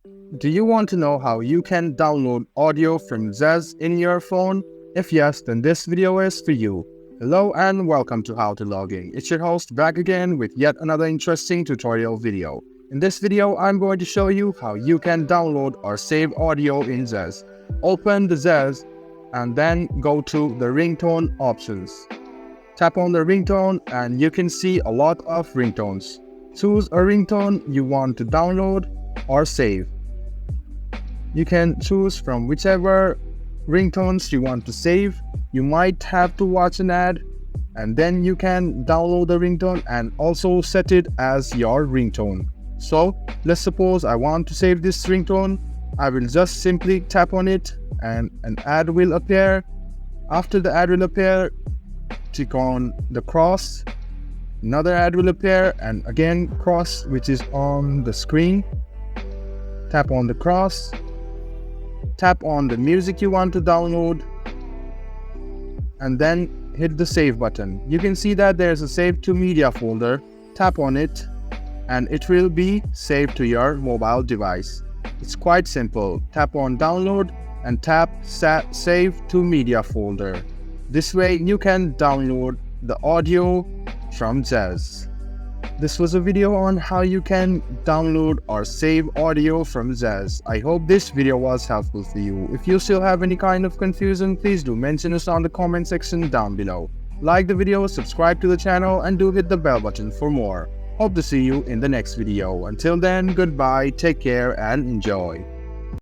Do you want to know how you can download audio from Zedge in your phone? If yes, then this video is for you. Hello and welcome to How to Logging. It's your host back again with yet another interesting tutorial video. In this video, I'm going to show you how you can download or save audio in Zedge. Open the Zedge and then go to the ringtone options. Tap on the ringtone and you can see a lot of ringtones. Choose a ringtone you want to download or save. You can choose from whichever ringtones you want to save. You might have to watch an ad and then you can download the ringtone and also set it as your ringtone. So let's suppose I want to save this ringtone. I will just simply tap on it and an ad will appear. After the ad will appear, click on the cross. Another ad will appear and again cross, which is on the screen. Tap on the cross. Tap on the music you want to download and then hit the save button. You can see that there's a save to media folder. Tap on it and it will be saved to your mobile device. It's quite simple. Tap on download and tap save to media folder. This way you can download the audio from Zedge. This was a video on how you can download or save audio from Zedge. I hope this video was helpful for you. If you still have any kind of confusion, please do mention us on the comment section down below. Like the video, subscribe to the channel and do hit the bell button for more. Hope to see you in the next video. Until then, goodbye, take care and enjoy.